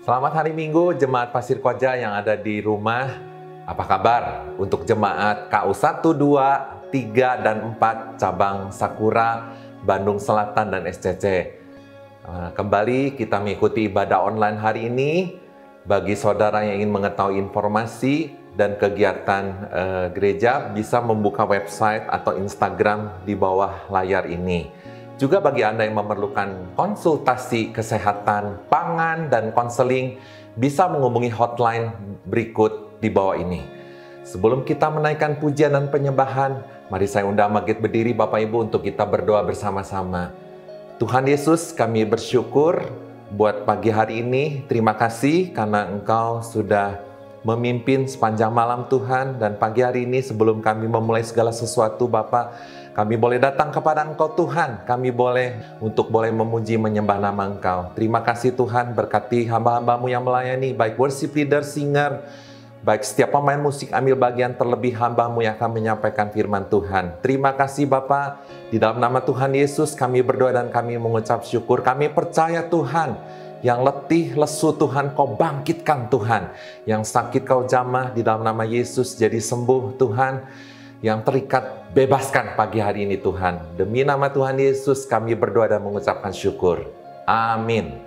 Selamat hari Minggu, Jemaat Pasir Koja yang ada di rumah. Apa kabar untuk Jemaat KU 1, 2, 3, dan 4 cabang Sakura, Bandung Selatan, dan SCC. Kembali kita mengikuti ibadah online hari ini. Bagi saudara yang ingin mengetahui informasi dan kegiatan gereja, bisa membuka website atau Instagram di bawah layar ini. Juga bagi Anda yang memerlukan konsultasi kesehatan, pangan, dan konseling, bisa menghubungi hotline berikut di bawah ini. Sebelum kita menaikkan pujian dan penyembahan, mari saya undang Magid berdiri Bapak Ibu untuk kita berdoa bersama-sama. Tuhan Yesus, kami bersyukur buat pagi hari ini. Terima kasih karena Engkau sudah memimpin sepanjang malam Tuhan. Dan pagi hari ini sebelum kami memulai segala sesuatu Bapak, kami boleh datang kepada Engkau Tuhan. Kami boleh memuji menyembah nama Engkau. Terima kasih Tuhan, berkati hamba-hambamu yang melayani, baik worship leader, singer, baik setiap pemain musik, ambil bagian, terlebih hamba-Mu yang akan menyampaikan firman Tuhan. Terima kasih Bapa. Di dalam nama Tuhan Yesus kami berdoa dan kami mengucap syukur. Kami percaya Tuhan, yang letih, lesu Tuhan Kau bangkitkan Tuhan. Yang sakit Kau jamah di dalam nama Yesus jadi sembuh Tuhan. Yang terikat bebaskan pagi hari ini Tuhan. Demi nama Tuhan Yesus kami berdoa dan mengucapkan syukur. Amin.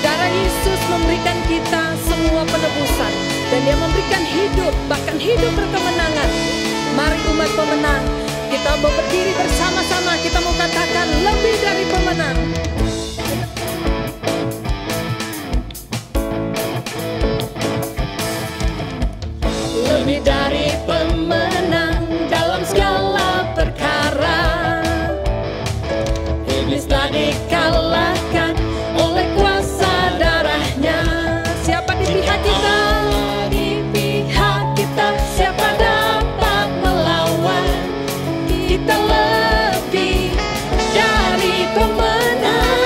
Darah Yesus memberikan kita semua penebusan. Dan Dia memberikan hidup, bahkan hidup berkemenangan. Mari umat pemenang, kita mau berdiri bersama-sama. Kita mau katakan lebih dari pemenang. Lebih dari pemenang dalam segala perkara. Iblis telah dikalahkan oleh kuasa darahnya. Siapa di pihak kita? Di pihak kita. Siapa dapat melawan? Kita lebih dari pemenang.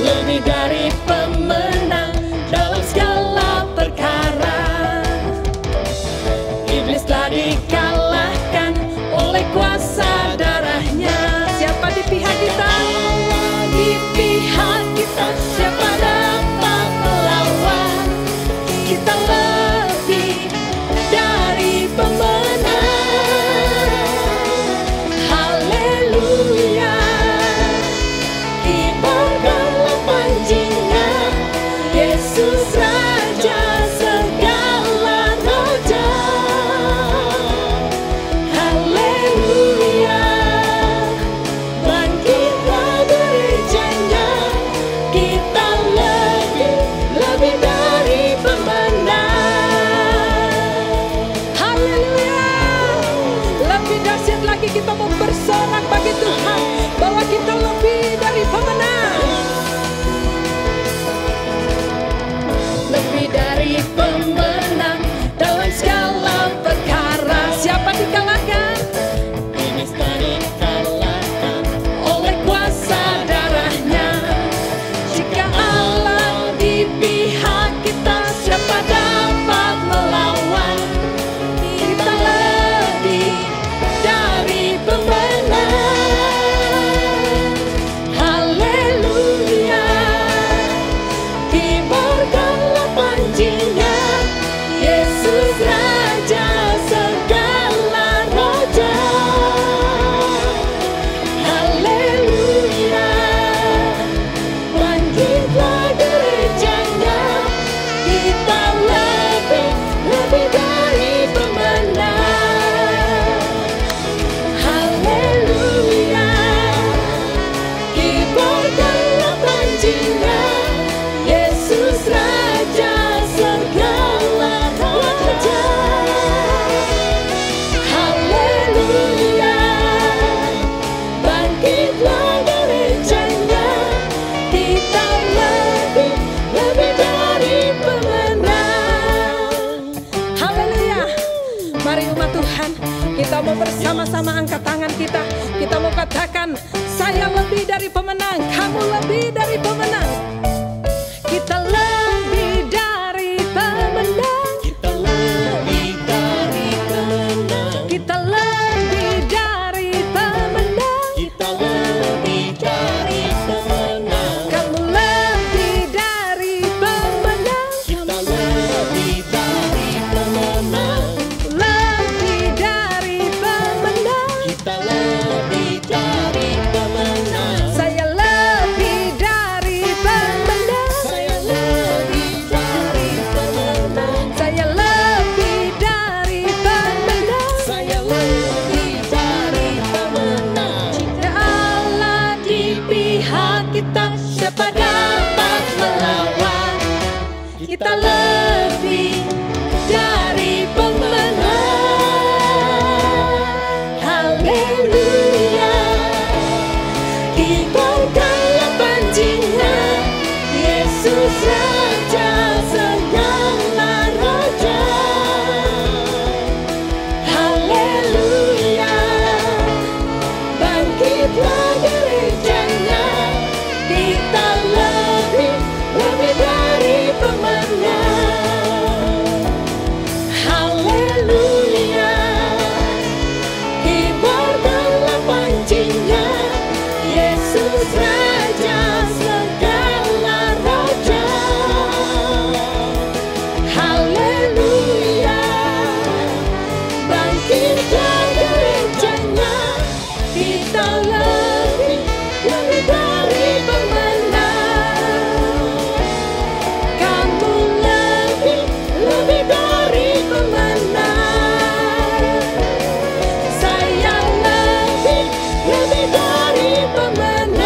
Lebih dari pemenang dalam segala perkara. Iblis telah dikalahkan oleh kuasa darahnya. Siapa di pihak kita? Di pihak kita. Siapa dapat melawan? Kita lebih dari pemenang. Haleluya. Kibarkanlah panjingan Yesus Raja segala raja. Haleluya. Bangkitlah gerejanya. Kita lebih dari pemenang. Haleluya. Lebih dahsyat lagi kita mau bersorak bagi Tuhan bahwa kita lebih dari pemenang. Lebih dari pemenang dalam segala perkara. Siapa dikalahkan? Iblis telah dikalahkan oleh kuasa darahnya. Jika Allah di pihak kita, siapa dapat melawan? Kita lebih dari pemenang. Haleluya. Kibarkanlah panjingan Yesus Raja segala raja. Haleluya. Bangkitlah gerejanya. Kita lebih dari pemenang. Haleluya. Kibarkanlah panjingan Yesus Raja segala raja. Haleluya. Bangkitlah gerejanya. Kita lebih dari pemenang. Haleluya. Mari umat Tuhan, kita mau bersama-sama angkat tangan kita. Kita mau katakan, saya lebih dari pemenang. Kamu lebih dari pemenang. Kita lebih dari pemenang. Kita lebih dari pemenang. Kita siapa dapat melawan? Kita lebih dari pemenang. Haleluya. Kibarkanlah panjingnya, Yesus Raja segala raja. Haleluya. Bangkitlah gerejanya, kita lebih dari pemenang. Haleluya. Kibarkanlah panjingnya, Yesus Raja segala raja. Haleluya. Bangkitlah gerejanya, kita lebih dari pemenang. Kamu lebih dari pemenang. Saya lebih dari pemenang.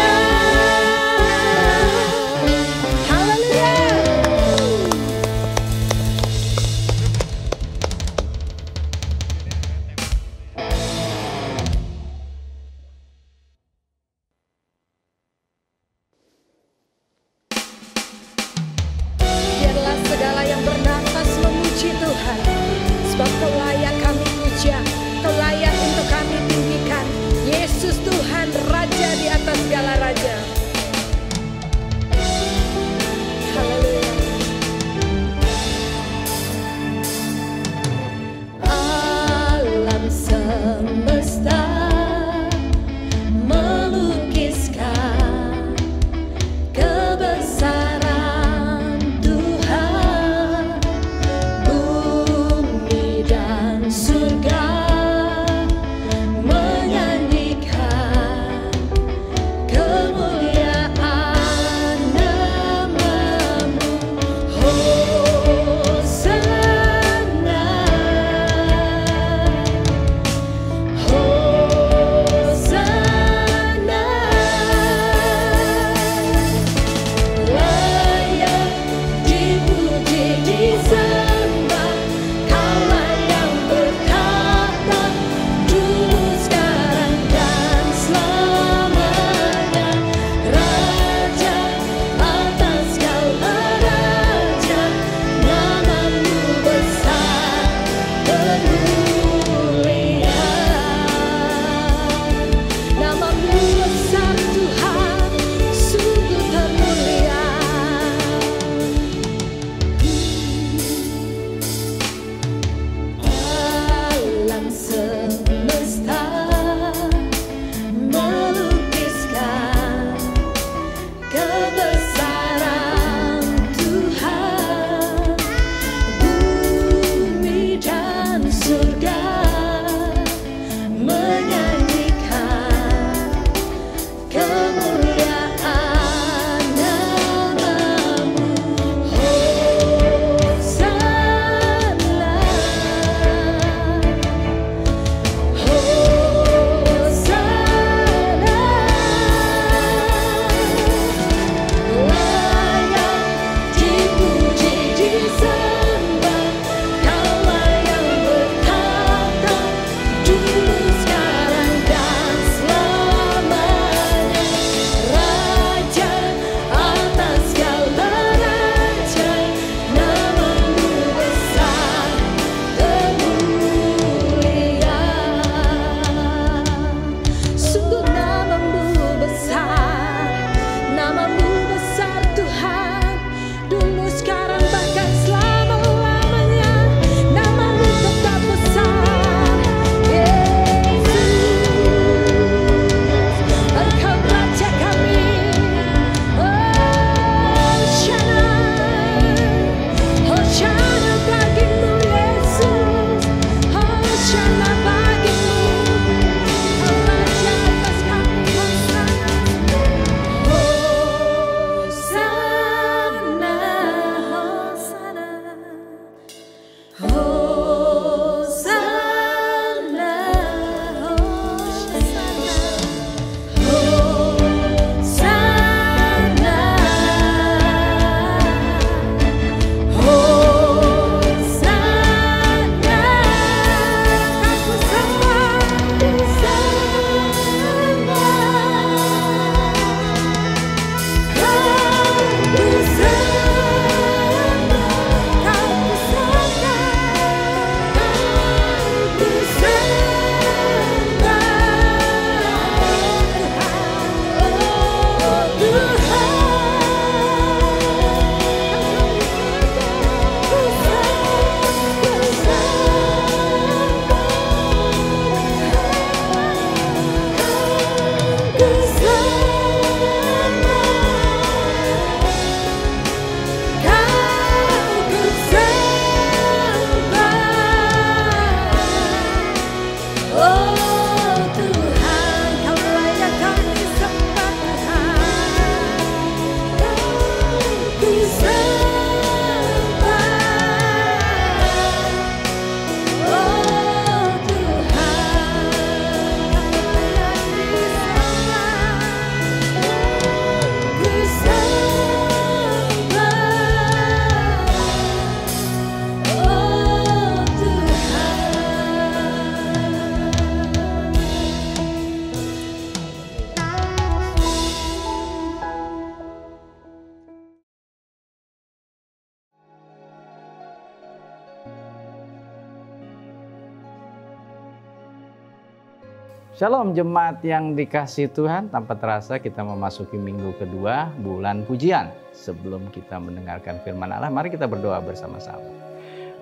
Shalom jemaat yang dikasihi Tuhan, tanpa terasa kita memasuki minggu kedua bulan pujian. Sebelum kita mendengarkan firman Allah, mari kita berdoa bersama-sama.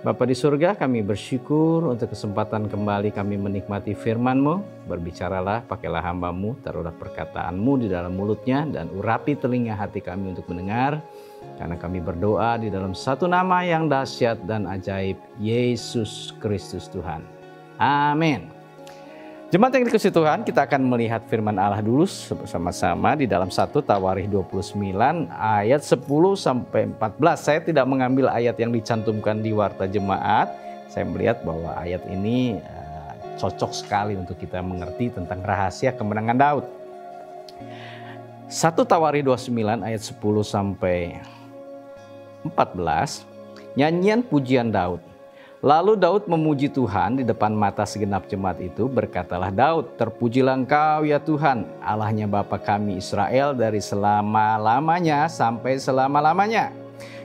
Bapa di surga, kami bersyukur untuk kesempatan kembali kami menikmati firman-Mu. Berbicaralah, pakailah hamba-Mu, taruhlah perkataan-Mu di dalam mulutnya, dan urapi telinga hati kami untuk mendengar. Karena kami berdoa di dalam satu nama yang dahsyat dan ajaib, Yesus Kristus Tuhan. Amin. Jemaat yang dikasihi Tuhan, kita akan melihat firman Allah dulu bersama-sama di dalam 1 Tawarikh 29 ayat 10-14. Saya tidak mengambil ayat yang dicantumkan di warta jemaat. Saya melihat bahwa ayat ini cocok sekali untuk kita mengerti tentang rahasia kemenangan Daud. 1 Tawarikh 29 ayat 10-14, nyanyian pujian Daud. Lalu Daud memuji Tuhan di depan mata segenap jemaat itu. Berkatalah Daud, terpujilah Engkau ya Tuhan, Allahnya Bapa kami Israel dari selama-lamanya sampai selama-lamanya.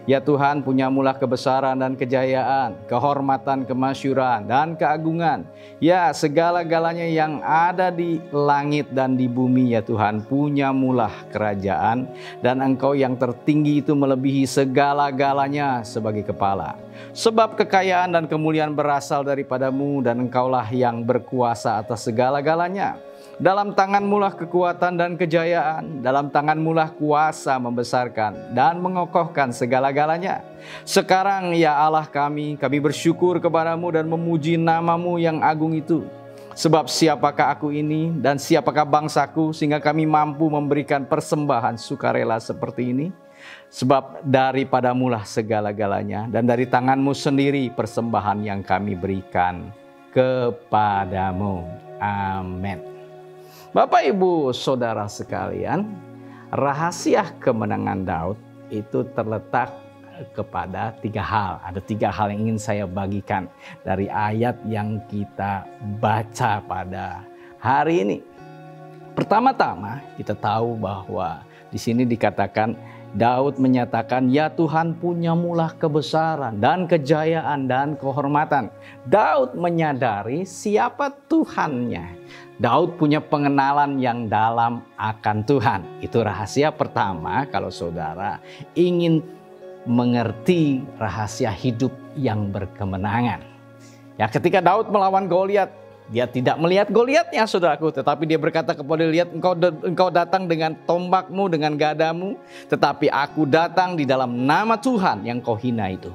Ya Tuhan, punyamulah kebesaran dan kejayaan, kehormatan, kemasyuran, dan keagungan. Ya, segala-galanya yang ada di langit dan di bumi, ya Tuhan, punyamulah kerajaan, dan Engkau yang tertinggi itu melebihi segala-galanya sebagai kepala. Sebab kekayaan dan kemuliaan berasal daripadamu, dan Engkaulah yang berkuasa atas segala-galanya. Dalam tangan-Mulah kekuatan dan kejayaan, dalam tangan-Mulah kuasa membesarkan dan mengokohkan segala-galanya. Sekarang ya Allah kami bersyukur kepadamu dan memuji nama-Mu yang agung itu. Sebab siapakah aku ini dan siapakah bangsaku sehingga kami mampu memberikan persembahan sukarela seperti ini? Sebab daripadamu-lah segala-galanya, dan dari tangan-Mu sendiri persembahan yang kami berikan kepadamu. Amin. Bapak, Ibu, Saudara sekalian, rahasia kemenangan Daud itu terletak kepada 3 hal. Ada 3 hal yang ingin saya bagikan dari ayat yang kita baca pada hari ini. Pertama-tama kita tahu bahwa di sini dikatakan Daud menyatakan, ya Tuhan punyamulah kebesaran dan kejayaan dan kehormatan. Daud menyadari siapa Tuhannya. Daud punya pengenalan yang dalam akan Tuhan. Itu rahasia pertama kalau saudara ingin mengerti rahasia hidup yang berkemenangan. Ya, ketika Daud melawan Goliat, dia tidak melihat Goliatnya, saudaraku, tetapi dia berkata kepada Goliat, engkau datang dengan tombakmu, dengan gadamu, tetapi aku datang di dalam nama Tuhan yang kau hina itu.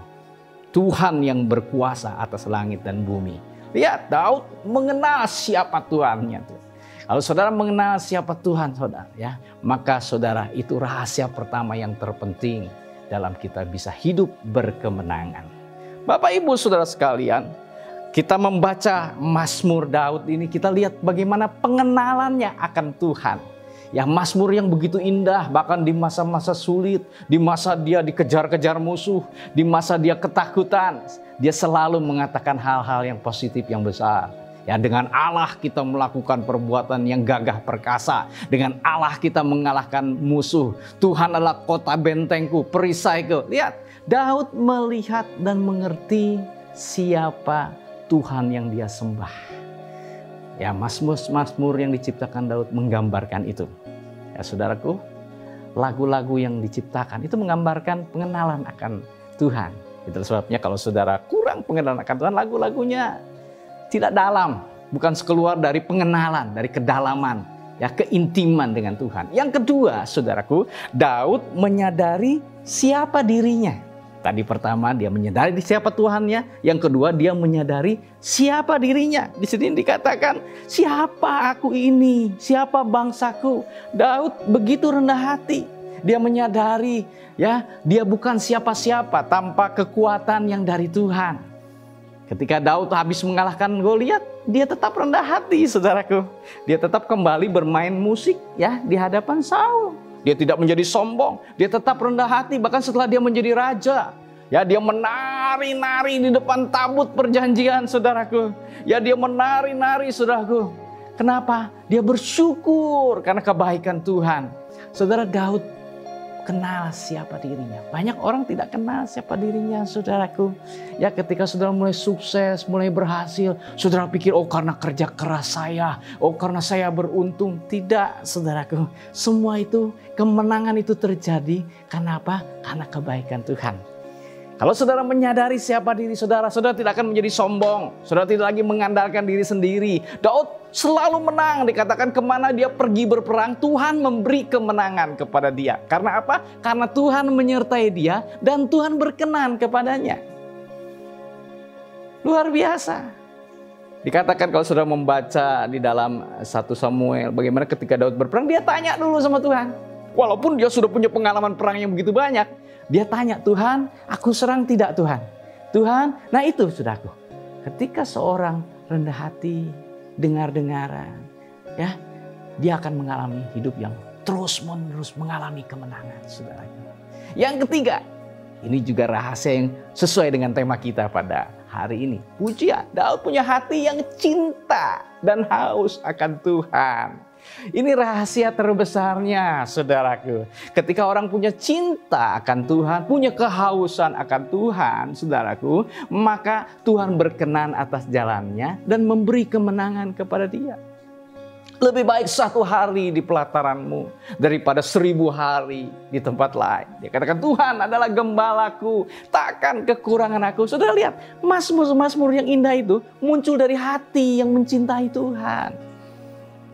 Tuhan yang berkuasa atas langit dan bumi. Lihat, Daud mengenal siapa Tuhannya. Kalau saudara mengenal siapa Tuhan saudara, ya, maka saudara itu rahasia pertama yang terpenting dalam kita bisa hidup berkemenangan. Bapak, Ibu, Saudara sekalian, kita membaca Mazmur Daud ini, kita lihat bagaimana pengenalannya akan Tuhan. Ya, Mazmur yang begitu indah, bahkan di masa-masa sulit, di masa dia dikejar-kejar musuh, di masa dia ketakutan, dia selalu mengatakan hal-hal yang positif, yang besar. Ya, dengan Allah kita melakukan perbuatan yang gagah perkasa. Dengan Allah kita mengalahkan musuh. Tuhan adalah kota bentengku, perisaiku. Lihat, Daud melihat dan mengerti siapa Tuhan yang dia sembah. Ya, Mazmur yang diciptakan Daud menggambarkan itu. Ya, saudaraku, lagu-lagu yang diciptakan itu menggambarkan pengenalan akan Tuhan. Itu sebabnya kalau saudara kurang pengenalan akan Tuhan, lagu-lagunya tidak dalam, bukan keluar dari pengenalan, dari kedalaman, ya, keintiman dengan Tuhan. Yang kedua, saudaraku, Daud menyadari siapa dirinya. Tadi pertama dia menyadari siapa Tuhannya, yang kedua dia menyadari siapa dirinya. Di sini dikatakan, siapa aku ini, siapa bangsaku. Daud begitu rendah hati. Dia menyadari, ya, dia bukan siapa-siapa tanpa kekuatan yang dari Tuhan. Ketika Daud habis mengalahkan Goliat, dia tetap rendah hati, saudaraku. Dia tetap kembali bermain musik, ya, di hadapan Saul. Dia tidak menjadi sombong, dia tetap rendah hati. Bahkan setelah dia menjadi raja, ya, dia menari-nari di depan tabut perjanjian, saudaraku. Ya, dia menari-nari, saudaraku. Kenapa? Dia bersyukur karena kebaikan Tuhan. Saudara, Daud kenal siapa dirinya. Banyak orang tidak kenal siapa dirinya, saudaraku. Ya, ketika saudara mulai sukses, mulai berhasil, saudara pikir, oh karena kerja keras saya, oh karena saya beruntung. Tidak, saudaraku. Semua itu, kemenangan itu terjadi karena apa? Karena kebaikan Tuhan. Kalau saudara menyadari siapa diri saudara, saudara tidak akan menjadi sombong. Saudara tidak lagi mengandalkan diri sendiri. Daud selalu menang, dikatakan kemana dia pergi berperang, Tuhan memberi kemenangan kepada dia. Karena apa? Karena Tuhan menyertai dia dan Tuhan berkenan kepadanya. Luar biasa. Dikatakan kalau saudara membaca di dalam 1 Samuel, bagaimana ketika Daud berperang, dia tanya dulu sama Tuhan. Walaupun dia sudah punya pengalaman perang yang begitu banyak, dia tanya, Tuhan, aku serang tidak Tuhan? Tuhan, nah itu saudaraku. Ketika seorang rendah hati, dengar-dengaran, ya, dia akan mengalami hidup yang terus-menerus mengalami kemenangan, saudaraku. Yang ketiga, ini juga rahasia yang sesuai dengan tema kita pada hari ini. Pujian, Daud punya hati yang cinta dan haus akan Tuhan. Ini rahasia terbesarnya, saudaraku. Ketika orang punya cinta akan Tuhan, punya kehausan akan Tuhan, saudaraku, maka Tuhan berkenan atas jalannya dan memberi kemenangan kepada dia. Lebih baik 1 hari di pelataranmu daripada 1000 hari di tempat lain. Dia katakan, Tuhan adalah gembalaku, takkan kekurangan aku. Saudara lihat, mazmur-mazmur yang indah itu muncul dari hati yang mencintai Tuhan.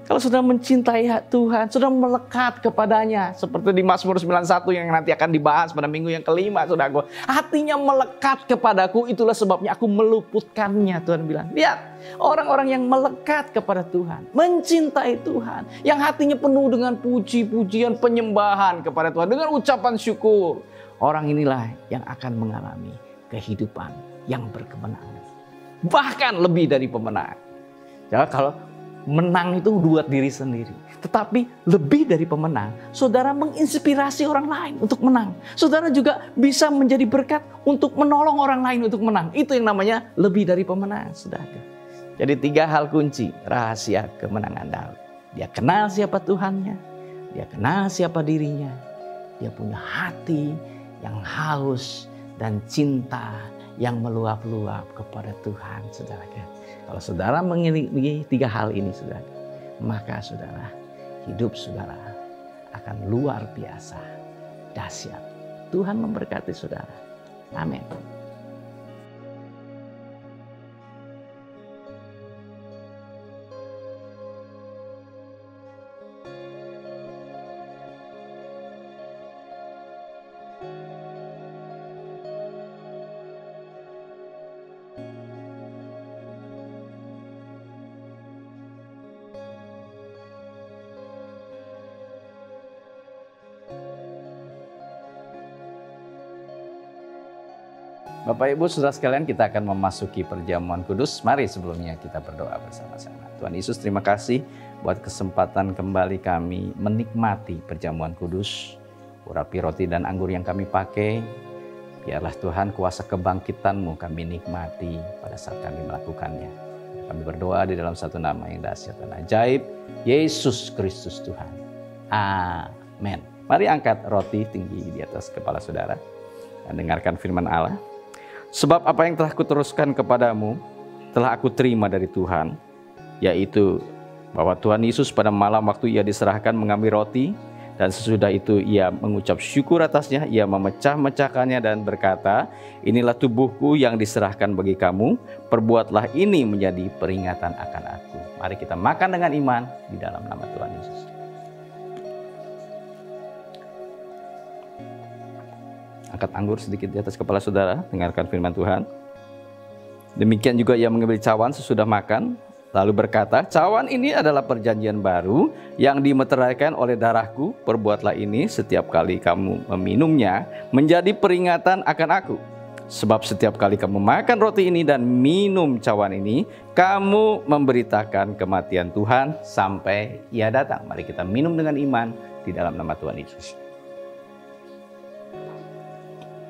Kalau sudah mencintai Tuhan, sudah melekat kepadanya. Seperti di Mazmur 91 yang nanti akan dibahas pada minggu yang kelima, saudaraku. Hatinya melekat kepadaku, itulah sebabnya aku meluputkannya, Tuhan bilang. Lihat, orang-orang yang melekat kepada Tuhan, mencintai Tuhan, yang hatinya penuh dengan puji-pujian, penyembahan kepada Tuhan, dengan ucapan syukur. Orang inilah yang akan mengalami kehidupan yang berkemenangan. Bahkan lebih dari pemenang. Ya, kalau menang itu buat diri sendiri. Tetapi lebih dari pemenang, saudara menginspirasi orang lain untuk menang. Saudara juga bisa menjadi berkat untuk menolong orang lain untuk menang. Itu yang namanya lebih dari pemenang, saudara. Jadi 3 hal kunci rahasia kemenangan Daud. Dia kenal siapa Tuhannya, dia kenal siapa dirinya, dia punya hati yang haus dan cinta yang meluap-luap kepada Tuhan, saudara. Kalau saudara memiliki 3 hal ini, saudara, maka saudara, hidup saudara akan luar biasa dahsyat. Tuhan memberkati saudara. Amin. Bapak Ibu Saudara sekalian, kita akan memasuki perjamuan kudus. Mari sebelumnya kita berdoa bersama-sama. Tuhan Yesus, terima kasih buat kesempatan kembali kami menikmati perjamuan kudus. Urapi roti dan anggur yang kami pakai, biarlah Tuhan kuasa kebangkitan-Mu kami nikmati pada saat kami melakukannya. Kami berdoa di dalam satu nama yang dahsyat dan ajaib, Yesus Kristus Tuhan. Amin. Mari angkat roti tinggi di atas kepala saudara dan dengarkan firman Allah. Sebab apa yang telah kuteruskan kepadamu, telah aku terima dari Tuhan, yaitu bahwa Tuhan Yesus pada malam waktu ia diserahkan mengambil roti, dan sesudah itu ia mengucap syukur atasnya, ia memecah-mecahkannya dan berkata, inilah tubuhku yang diserahkan bagi kamu, perbuatlah ini menjadi peringatan akan aku. Mari kita makan dengan iman di dalam nama Tuhan Yesus. Angkat anggur sedikit di atas kepala saudara, dengarkan firman Tuhan. Demikian juga ia mengambil cawan sesudah makan, lalu berkata, cawan ini adalah perjanjian baru yang dimeteraikan oleh darahku, perbuatlah ini setiap kali kamu meminumnya menjadi peringatan akan aku. Sebab setiap kali kamu makan roti ini dan minum cawan ini, kamu memberitakan kematian Tuhan sampai ia datang. Mari kita minum dengan iman di dalam nama Tuhan Yesus.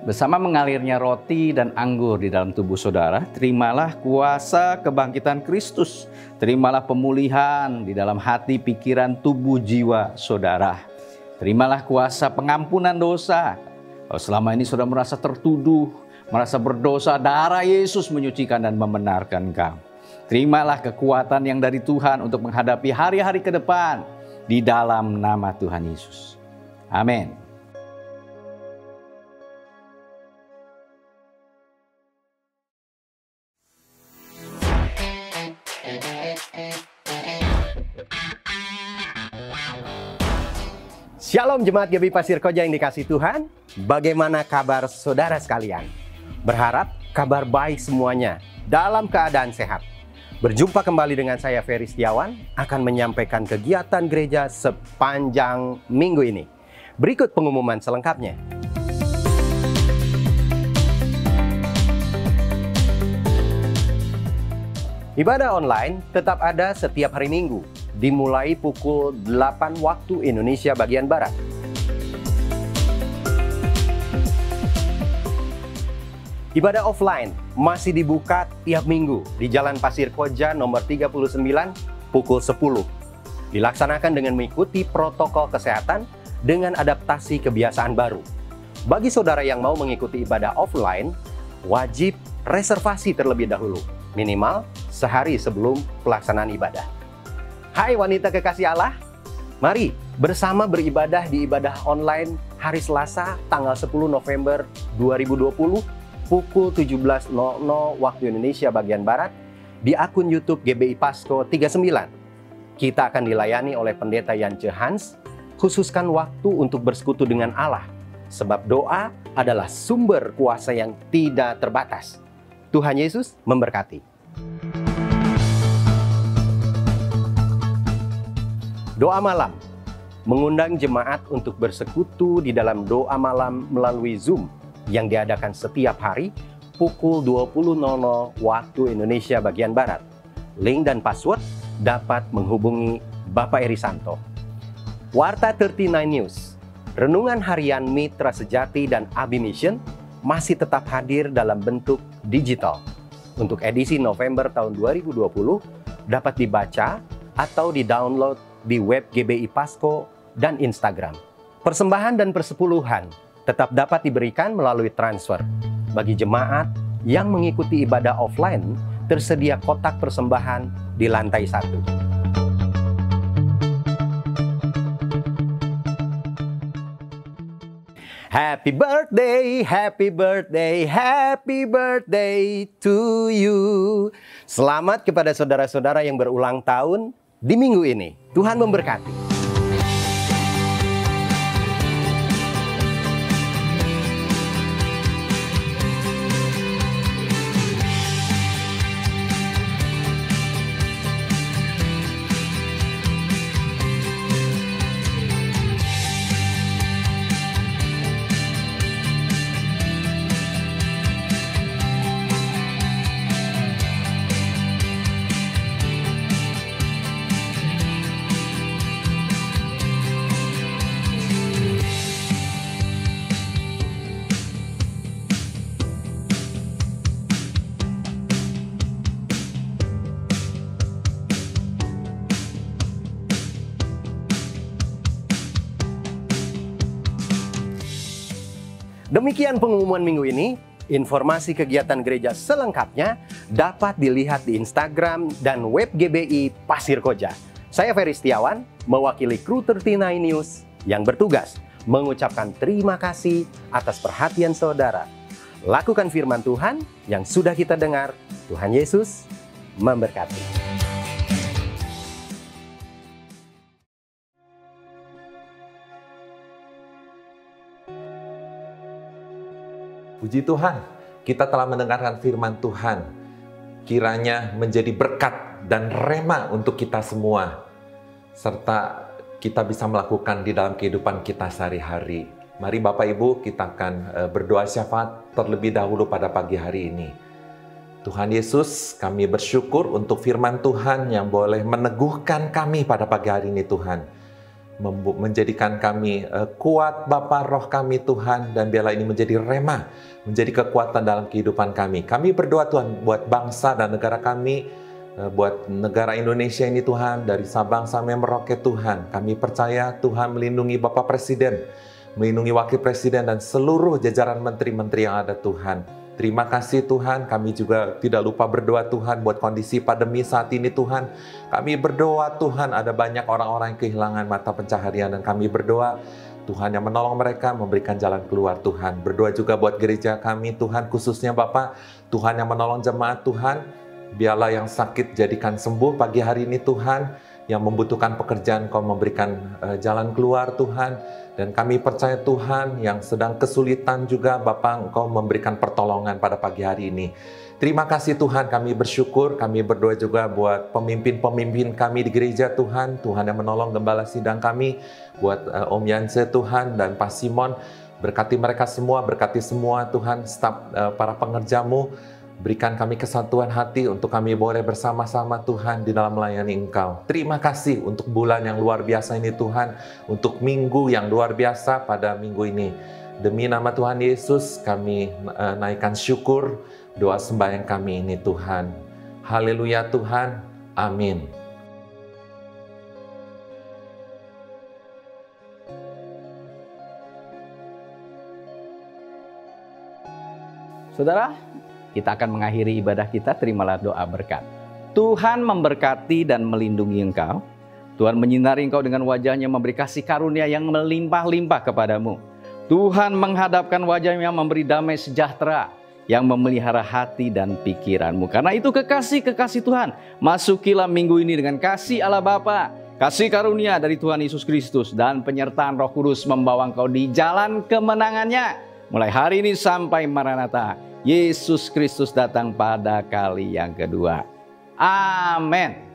Bersama mengalirnya roti dan anggur di dalam tubuh saudara, terimalah kuasa kebangkitan Kristus. Terimalah pemulihan di dalam hati, pikiran, tubuh, jiwa saudara. Terimalah kuasa pengampunan dosa. Kalau selama ini sudah merasa tertuduh, merasa berdosa, darah Yesus menyucikan dan membenarkan engkau. Terimalah kekuatan yang dari Tuhan untuk menghadapi hari-hari ke depan di dalam nama Tuhan Yesus. Amin. Shalom Jemaat GBI Pasir Koja yang dikasihi Tuhan. Bagaimana kabar saudara sekalian? Berharap kabar baik semuanya, dalam keadaan sehat. Berjumpa kembali dengan saya Ferry Setiawan, akan menyampaikan kegiatan gereja sepanjang minggu ini. Berikut pengumuman selengkapnya. Ibadah online tetap ada setiap hari Minggu, dimulai pukul 8 waktu Indonesia bagian Barat. Ibadah offline masih dibuka tiap minggu di Jalan Pasir Koja nomor 39 pukul 10. Dilaksanakan dengan mengikuti protokol kesehatan dengan adaptasi kebiasaan baru. Bagi saudara yang mau mengikuti ibadah offline, wajib reservasi terlebih dahulu, minimal sehari sebelum pelaksanaan ibadah. Hai wanita kekasih Allah, mari bersama beribadah di ibadah online hari Selasa tanggal 10 November 2020 pukul 17.00 waktu Indonesia bagian Barat di akun YouTube GBI Pasko 39. Kita akan dilayani oleh Pendeta Yance Hans. Khususkan waktu untuk bersekutu dengan Allah, sebab doa adalah sumber kuasa yang tidak terbatas. Tuhan Yesus memberkati. Doa malam, mengundang jemaat untuk bersekutu di dalam doa malam melalui Zoom yang diadakan setiap hari pukul 20.00 waktu Indonesia bagian Barat. Link dan password dapat menghubungi Bapak Erisanto. Warta 39 News, renungan harian Mitra Sejati dan Abi Mission masih tetap hadir dalam bentuk digital. Untuk edisi November tahun 2020 dapat dibaca atau di-download di web GBI Pasko dan Instagram. Persembahan dan persepuluhan tetap dapat diberikan melalui transfer. Bagi jemaat yang mengikuti ibadah offline, tersedia kotak persembahan di lantai 1. Happy birthday, happy birthday, happy birthday to you. Selamat kepada saudara-saudara yang berulang tahun di minggu ini. Tuhan memberkati. Demikian pengumuman minggu ini. Informasi kegiatan gereja selengkapnya dapat dilihat di Instagram dan web GBI Pasir Koja. Saya Ferry Setiawan, mewakili kru 39 News yang bertugas mengucapkan terima kasih atas perhatian saudara. Lakukan firman Tuhan yang sudah kita dengar. Tuhan Yesus memberkati. Puji Tuhan, kita telah mendengarkan firman Tuhan. Kiranya menjadi berkat dan rema untuk kita semua. Serta kita bisa melakukan di dalam kehidupan kita sehari-hari. Mari Bapak Ibu, kita akan berdoa syafaat terlebih dahulu pada pagi hari ini. Tuhan Yesus, kami bersyukur untuk firman Tuhan yang boleh meneguhkan kami pada pagi hari ini Tuhan. Menjadikan kami kuat Bapa, roh kami Tuhan, dan biarlah ini menjadi rema, menjadi kekuatan dalam kehidupan kami. Kami berdoa Tuhan buat bangsa dan negara kami, buat negara Indonesia ini Tuhan, dari Sabang sampai Merauke Tuhan. Kami percaya Tuhan melindungi Bapak Presiden, melindungi Wakil Presiden dan seluruh jajaran menteri-menteri yang ada Tuhan. Terima kasih Tuhan, kami juga tidak lupa berdoa Tuhan buat kondisi pandemi saat ini Tuhan. Kami berdoa Tuhan, ada banyak orang-orang yang kehilangan mata pencaharian dan kami berdoa Tuhan yang menolong mereka, memberikan jalan keluar Tuhan. Berdoa juga buat gereja kami Tuhan, khususnya Bapak, Tuhan yang menolong jemaat Tuhan. Biarlah yang sakit jadikan sembuh pagi hari ini Tuhan, yang membutuhkan pekerjaan Kau memberikan jalan keluar Tuhan. Dan kami percaya Tuhan yang sedang kesulitan juga Bapak Engkau memberikan pertolongan pada pagi hari ini. Terima kasih Tuhan, kami bersyukur, kami berdoa juga buat pemimpin-pemimpin kami di gereja Tuhan. Tuhan yang menolong gembala sidang kami, buat Om Yanse Tuhan dan Pak Simon. Berkati mereka semua, berkati semua Tuhan, staf para pengerjamu. Berikan kami kesatuan hati untuk kami boleh bersama-sama Tuhan di dalam melayani Engkau. Terima kasih untuk bulan yang luar biasa ini Tuhan, untuk minggu yang luar biasa pada minggu ini. Demi nama Tuhan Yesus kami naikkan syukur doa sembahyang kami ini Tuhan. Haleluya Tuhan, amin. Saudara, kita akan mengakhiri ibadah kita, terimalah doa berkat. Tuhan memberkati dan melindungi engkau. Tuhan menyinari engkau dengan wajahnya, memberi kasih karunia yang melimpah-limpah kepadamu. Tuhan menghadapkan wajahnya, memberi damai sejahtera yang memelihara hati dan pikiranmu. Karena itu kekasih-kekasih Tuhan, masukilah minggu ini dengan kasih Allah Bapa, kasih karunia dari Tuhan Yesus Kristus, dan penyertaan Roh Kudus membawa engkau di jalan kemenangannya. Mulai hari ini sampai Maranatha, Yesus Kristus datang pada kali yang kedua. Amin.